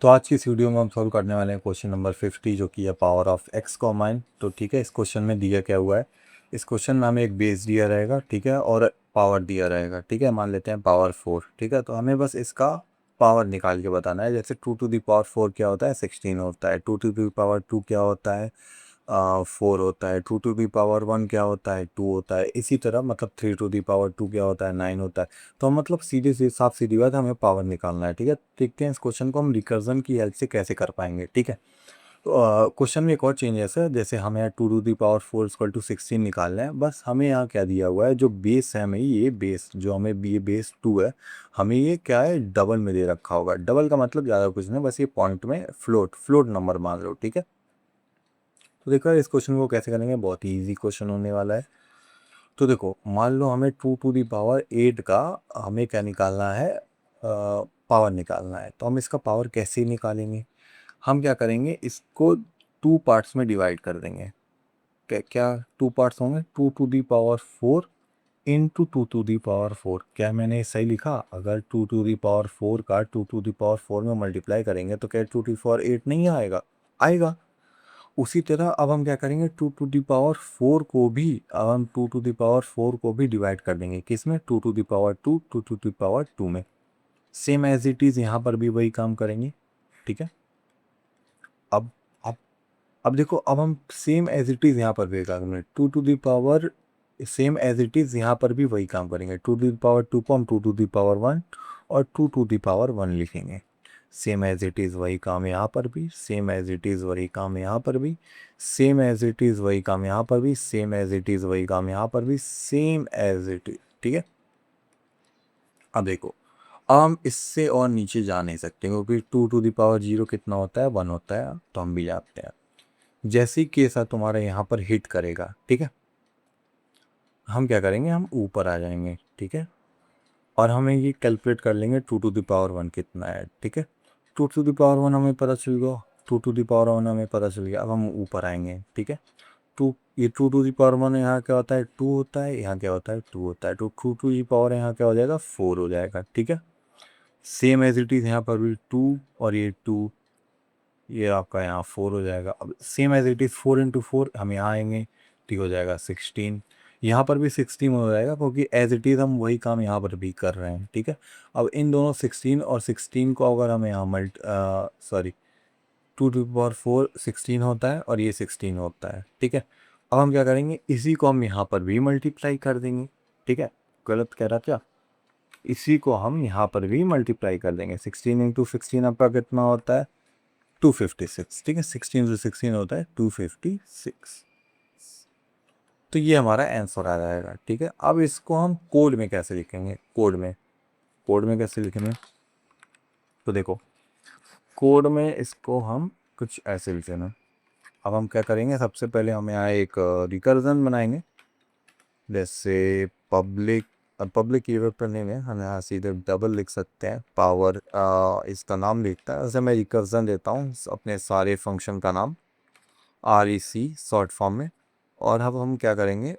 तो आज की इस वीडियो में हम सॉल्व करने वाले हैं क्वेश्चन नंबर 50 जो कि है पावर ऑफ एक्स कॉमाइन। तो ठीक है, इस क्वेश्चन में दिया क्या हुआ है, इस क्वेश्चन में हमें एक बेस दिया रहेगा, ठीक है, और पावर दिया रहेगा, ठीक है। मान लेते हैं पावर 4, ठीक है। तो हमें बस इसका पावर निकाल के बताना है। जैसे 2 टू दी पावर 4 क्या होता है, 16 होता है। 2 टू दी पावर 2 क्या होता है, 4 होता है। 2 टू दी पावर 1 क्या होता है, 2 होता है। इसी तरह मतलब 3 टू दी पावर 2 क्या होता है, 9 होता है। तो मतलब सीधे से साफ सीधी बात है, हमें पावर निकालना है, ठीक है। देखते हैं इस क्वेश्चन को हम रिकर्जन की हेल्प से कैसे कर पाएंगे, ठीक है। तो क्वेश्चन में एक और चेंजेस है। जैसे हमें यहाँ 2 to the power 4 equal to 16 निकालना है। बस हमें यहाँ क्या दिया हुआ है, जो बेस है हमें, ये बेस जो हमें ये बेस 2 है, हमें ये क्या है, डबल में दे रखा होगा। डबल का मतलब ज़्यादा कुछ नहीं, बस ये पॉइंट में फ्लोट फ्लोट नंबर मान लो, ठीक है। तो देखो इस क्वेश्चन को कैसे करेंगे, बहुत ही ईजी क्वेश्चन होने वाला है। तो देखो मान लो हमें 2 टू दी पावर 8 का हमें क्या निकालना है, पावर निकालना है। तो हम इसका पावर कैसे निकालेंगे, हम क्या करेंगे, इसको 2 पार्ट्स में डिवाइड कर देंगे। क्या क्या 2 पार्ट्स होंगे, 2 to the power 4 into 2 to the power 4। क्या मैंने सही लिखा? अगर 2 टू दी पावर 4 का 2 टू दी पावर 4 में मल्टीप्लाई करेंगे तो क्या 2 टू दी पावर 8 नहीं आएगा? आएगा। उसी तरह अब हम क्या करेंगे, 2 टू दी पावर 4 को भी, अब हम 2 टू दी पावर 4 को भी डिवाइड कर देंगे किसमें, 2 to the power 2, 2 to the power 2 में। सेम एज इट इज़ यहाँ पर भी वही काम करेंगे, ठीक है। अब अब अब देखो, अब हम सेम एज इट इज़ यहाँ पर भी काम करेंगे, 2 to the power, same as it is यहाँ पर भी वही काम करेंगे। 2 टू दी पावर 2 को हम 2 टू दी पावर 1 और 2 टू दी पावर 1 लिखेंगे। सेम एज इट इज़ वही काम यहाँ पर भी, सेम एज इट इज़ वही काम यहाँ पर भी, सेम एज इट इज़ वही काम यहाँ पर भी, सेम एज इट इज़ वही काम यहाँ पर भी, सेम एज इट इज, ठीक है। अब देखो, अब हम इससे और नीचे जा नहीं सकते क्योंकि 2 टू दी पावर 0 कितना होता है, 1 होता है। तो हम भी जानते हैं। जैसे ही केस है तुम्हारा यहाँ पर हिट करेगा, ठीक है, हम क्या करेंगे, हम ऊपर आ जाएंगे, ठीक है। और हमें ये कैलकुलेट कर लेंगे 2 टू द पावर 1 कितना है, ठीक है। 2 टू द पावर 1 हमें पता चल गया, 2 टू द पावर 1 हमें पता चल गया। अब हम ऊपर आएंगे, ठीक है। ये 2 टू द पावर 1 यहाँ क्या होता है, 2 होता है, यहाँ क्या होता है, 2 होता है। तो 2 टू द पावर यहाँ क्या हो जाएगा, 4 हो जाएगा, ठीक है। सेम एज इट इज़ यहाँ पर भी 2 और ये 2, ये आपका यहाँ 4 हो जाएगा। अब same as it is 4 into 4, हम यहाँ आएंगे तो ये हो जाएगा 16। यहाँ पर भी 16 हो जाएगा क्योंकि एज इट इज़ हम वही काम यहाँ पर भी कर रहे हैं, ठीक है। अब इन दोनों 16 और 16 को अगर हम यहाँ सॉरी, 2 टू पावर 4 16 होता है और ये 16 होता है, ठीक है। अब हम क्या करेंगे, इसी को हम यहाँ पर भी मल्टीप्लाई कर देंगे, ठीक है। गलत कह रहा क्या, इसी को हम यहाँ पर भी मल्टीप्लाई कर देंगे। 16 इंटू 16 आपका कितना होता है, 256, ठीक है। 16 से 16 होता है 256। तो ये हमारा आंसर आ जाएगा, ठीक है। अब इसको हम कोड में कैसे लिखेंगे, कोड में कैसे लिखेंगे, तो देखो कोड में इसको हम कुछ ऐसे लिखेंगे। अब हम क्या करेंगे, सबसे पहले हम यहाँ एक रिकर्जन बनाएंगे। जैसे पब्लिक, पब्लिक कीवर्ड पर नहीं है, हम यहाँ सीधे डबल लिख सकते हैं। पावर इसका नाम लिखता है, जैसे मैं रिकर्जन देता हूँ अपने सारे फंक्शन का नाम, REC शॉर्ट फॉर्म में। और अब हम क्या करेंगे,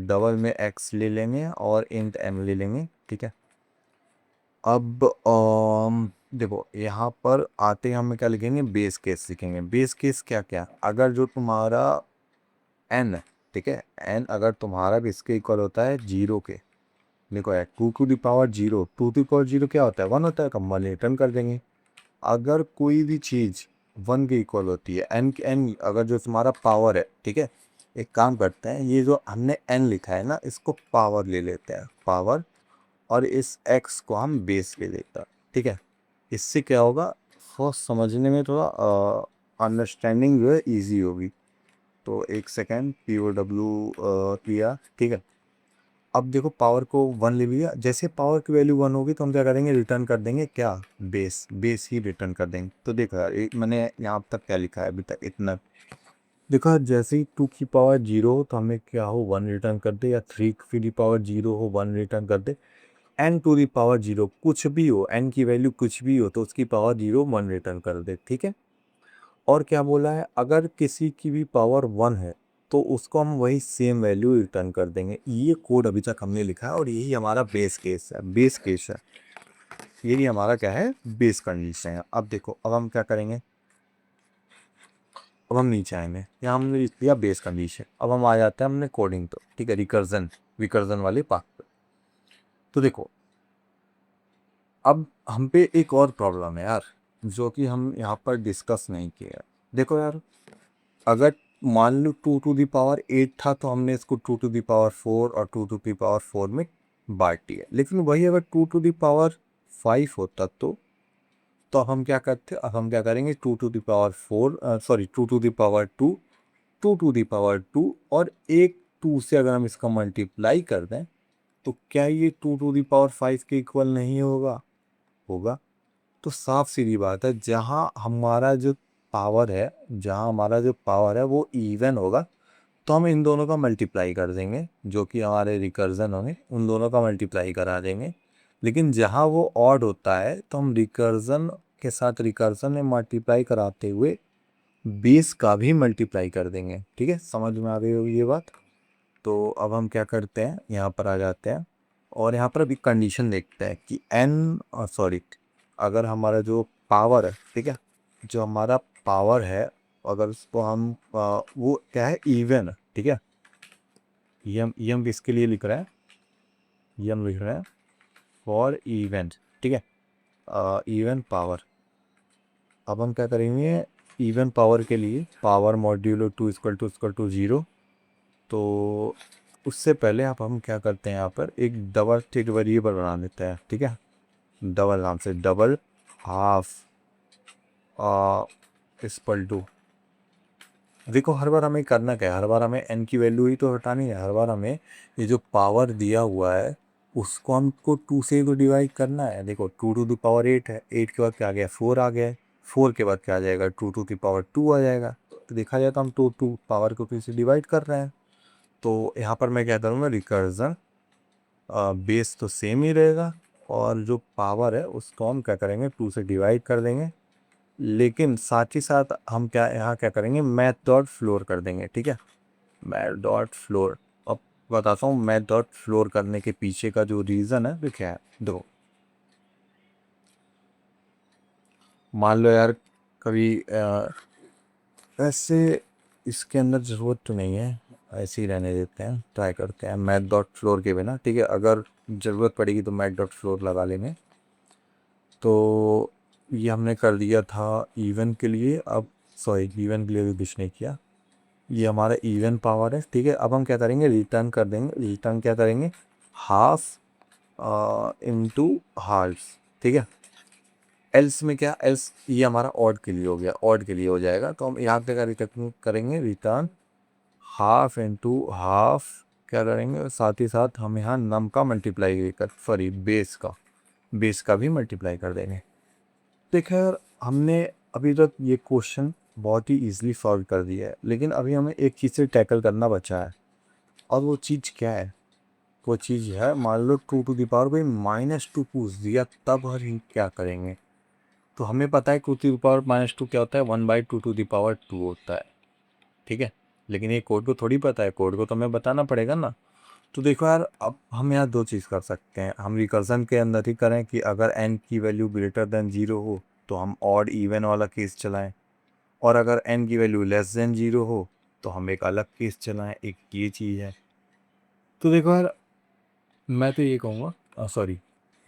डबल में x ले लेंगे और इंट m ले लेंगे, ठीक है। अब देखो यहाँ पर आते हैं, हम क्या लिखेंगे, बेस केस लिखेंगे। बेस केस क्या क्या, अगर जो तुम्हारा n है, ठीक है, n अगर तुम्हारा भी इसके इक्वल होता है 0 के, देखो यार 2 to the power 0, 2 to power 0 क्या होता है, 1 होता है, कम वाले रिटर्न कर देंगे। अगर कोई भी चीज़ 1 के इक्वल होती है, n अगर जो तुम्हारा पावर है, ठीक है, एक काम करते हैं, ये जो हमने n लिखा है ना, इसको पावर ले लेते हैं, पावर, और इस x को हम बेस ले लेते हैं, ठीक है। इससे क्या होगा, फर्स्ट समझने में थोड़ा अंडरस्टैंडिंग जो है ईजी होगी। तो एक सेकेंड, POW किया, ठीक है। अब देखो पावर को 1 ले लिया, जैसे पावर की वैल्यू 1 होगी तो हम क्या करेंगे, रिटर्न कर देंगे क्या, बेस ही रिटर्न कर देंगे। तो देखो यार मैंने यहाँ तक क्या लिखा है अभी तक, इतना देखो, जैसे ही 2 की पावर 0 हो तो हमें क्या हो, 1 रिटर्न कर दे, या 3 की पावर 0 हो 1 रिटर्न कर दे। n टू दी पावर 0 कुछ भी हो, n की वैल्यू कुछ भी हो तो उसकी पावर 0 1 रिटर्न कर दे, ठीक है। और क्या बोला है, अगर किसी की भी पावर 1 है तो उसको हम वही सेम वैल्यू रिटर्न कर देंगे। ये कोड अभी तक हमने लिखा है और यही हमारा बेस केस है, बेस केस है। यही हमारा क्या है, बेस कंडीशन है। अब देखो, अब हम क्या करेंगे, अब हम नीचे आएंगे, यहाँ हमने लिख दिया बेस कंडीशन। अब हम आ जाते हैं हमने कोडिंग तो, ठीक है, रिकर्जन विकर्जन वाले पार्ट पे। तो देखो, अब हम पे एक और प्रॉब्लम है यार, जो कि हम यहाँ पर डिस्कस नहीं किया है। देखो यार, अगर मान लो 2 टू द पावर 8 था, तो हमने इसको 2 टू द पावर 4 और 2 टू द पावर 4 में बांट दिया। लेकिन वही अगर 2 टू द पावर 5 होता तो हम क्या करते, अब हम क्या करेंगे, 2 to the power 4 sorry 2 to the power 2, 2 to the power 2 और एक 2 से अगर हम इसका मल्टीप्लाई कर दें, तो क्या ये 2 टू द पावर 5 के इक्वल नहीं होगा? होगा। तो साफ सीधी बात है, जहाँ हमारा जो पावर है वो इवन होगा, तो हम इन दोनों का मल्टीप्लाई कर देंगे, जो कि हमारे रिकर्जन होंगे, उन दोनों का मल्टीप्लाई करा देंगे। लेकिन जहाँ वो ऑड होता है, तो हम रिकर्जन के साथ रिकर्जन में मल्टीप्लाई कराते हुए बेस का भी मल्टीप्लाई कर देंगे। ठीक है, समझ में आ गई होगी ये बात। तो अब हम क्या करते हैं, यहाँ पर आ जाते हैं और यहाँ पर अभी कंडीशन देखते हैं कि एन सॉरी, अगर हमारा जो पावर है, ठीक है, जो हमारा पावर है, अगर उसको हम वो क्या है, इवन, ठीक है, ये हम किसके लिए लिख रहे हैं, ये हम लिख रहे हैं फॉर इवेंट, ठीक है, इवन पावर। अब हम क्या करेंगे, इवन पावर के लिए पावर मॉड्यूलो 2 = 0। तो उससे पहले आप हम क्या करते हैं, यहाँ पर एक डबल स्टेट वेरिएबल बना देते हैं, ठीक है, डबल नाम से, डबल हाफ इक्वल टू। देखो, हर बार हमें करना क्या है, हर बार हमें एन की वैल्यू ही तो हटानी है। हर बार हमें ये जो पावर दिया हुआ है उसको हमको 2 से तो डिवाइड करना है। देखो, 2 टू द पावर 8 है, 8 के बाद क्या आ गया, 4 आ गया है, 4 के बाद क्या आ जाएगा, 2 टू द पावर 2 आ जाएगा। तो देखा जाए तो हम टू पावर को 2 से डिवाइड कर रहे हैं। तो यहाँ पर मैं क्या करूँगा, रिकर्जन बेस तो सेम ही रहेगा, और जो पावर है उसको हम क्या करेंगे, 2 से डिवाइड कर देंगे। लेकिन साथ ही साथ हम क्या यहाँ क्या करेंगे, मैथ डॉट फ्लोर कर देंगे, ठीक है, मैथ डॉट फ्लोर। अब बताता हूँ मैथ डॉट फ्लोर करने के पीछे का जो रीज़न है वो क्या है। देखो, मान लो यार कभी ऐसे इसके अंदर ज़रूरत तो नहीं है, ऐसे ही रहने देते हैं, ट्राई करते हैं मैथ डॉट फ्लोर के बिना, ठीक है, अगर ज़रूरत पड़ेगी तो मैथ डॉट फ्लोर लगा लेंगे। तो ये हमने कर दिया था इवन के लिए। अब सॉरी, इवन के लिए भी कुछ नहीं किया, ये हमारा इवन पावर है, ठीक है। अब हम क्या करेंगे, रिटर्न कर देंगे, रिटर्न क्या करेंगे, हाफ इनटू हाल्फ, ठीक है। एल्स में क्या, एल्स ये हमारा ऑड के लिए हो गया, ऑड के लिए हो जाएगा, तो हम यहाँ पे क्या रिटर्न करेंगे, रिटर्न हाफ इनटू हाफ, क्या करेंगे, साथ ही साथ हम यहाँ नम का मल्टीप्लाई कर, सॉरी बेस का भी मल्टीप्लाई कर देंगे। देखो यार, हमने अभी तक ये क्वेश्चन बहुत ही इजीली सॉल्व कर दिया है, लेकिन अभी हमें एक चीज़ से टैकल करना बचा है, और वो चीज़ क्या है, वो चीज़ है, मान लो 2 टू द पावर कोई -2 पूछ दिया, तब हम क्या करेंगे। तो हमें पता है 2 टू द पावर -2 क्या होता है, 1/2 टू द पावर 2 होता है, ठीक है। लेकिन ये कोड को थोड़ी पता है, कोड को तो हमें बताना पड़ेगा ना। तो देखो यार, अब हम यहाँ दो चीज़ कर सकते हैं, हम रिकर्जन के अंदर ही करें कि अगर n की वैल्यू ग्रेटर देन 0 हो तो हम ऑड इवन वाला केस चलाएं, और अगर n की वैल्यू लेस देन 0 हो तो हम एक अलग केस चलाएं, एक ये चीज़ है। तो देखो यार, मैं तो ये कहूँगा, सॉरी,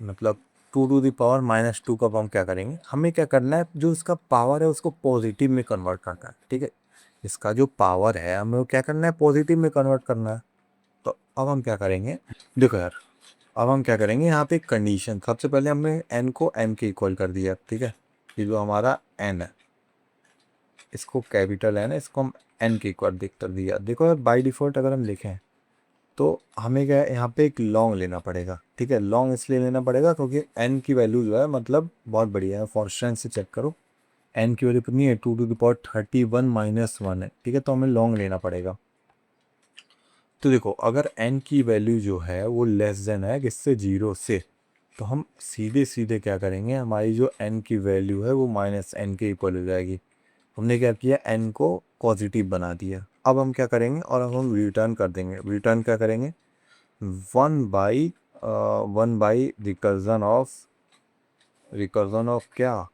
मतलब 2 टू द पावर -2 का हम क्या करेंगे, हमें क्या करना है, जो इसका पावर है उसको पॉजिटिव में कन्वर्ट करना है, ठीक है। इसका जो पावर है हमें वो क्या करना है, पॉजिटिव में कन्वर्ट करना है। तो अब हम क्या करेंगे, देखो यार, अब हम क्या करेंगे, यहाँ पे एक कंडीशन, सबसे पहले हमने n को m के इक्वल कर दिया, ठीक है। ये जो हमारा n है, इसको कैपिटल n है, इसको हम n के इक्वल देख कर दिया। देखो यार, बाय डिफ़ॉल्ट अगर हम लिखें तो हमें क्या है, यहाँ पे एक लॉन्ग लेना पड़ेगा, ठीक है। लॉन्ग इसलिए लेना पड़ेगा क्योंकि n की वैल्यू जो है मतलब बहुत बढ़िया है, फॉर रेफरेंस से चेक करो, n की वैल्यू कितनी है, 2 टू द पावर 31 - 1 है, ठीक है। तो हमें लॉन्ग लेना पड़ेगा। तो देखो, अगर n की वैल्यू जो है वो लेस देन है किससे, 0 से, तो हम सीधे सीधे क्या करेंगे, हमारी जो n की वैल्यू है वो -n के इक्वल हो जाएगी। हमने क्या किया, n को पॉजिटिव बना दिया। अब हम क्या करेंगे, और अब हम रिटर्न कर देंगे, रिटर्न क्या करेंगे, 1/1 रिकर्जन ऑफ रिकर्जन ऑफ क्या,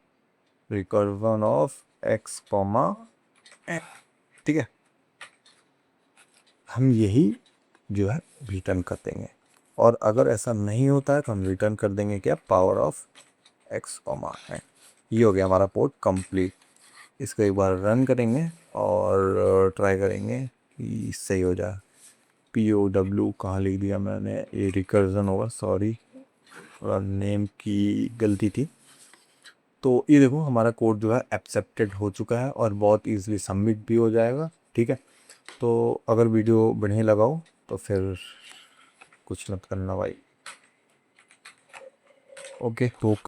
recursion of x comma n, ठीक है। हम यही जो है रिटर्न कर देंगे, और अगर ऐसा नहीं होता है तो हम रिटर्न कर देंगे क्या, power of x comma n. ये हो गया हमारा कोड कंप्लीट। इसको एक बार रन करेंगे और ट्राई करेंगे कि सही हो जाए। POW कहाँ लिख दिया मैंने, ये रिकर्जन होगा, सॉरी थोड़ा नेम की गलती थी। तो ये देखो हमारा कोड जो है एक्सेप्टेड हो चुका है और बहुत इजीली सबमिट भी हो जाएगा, ठीक है। तो अगर वीडियो बढ़िया लगा हो तो फिर कुछ मत करना भाई। ओके तो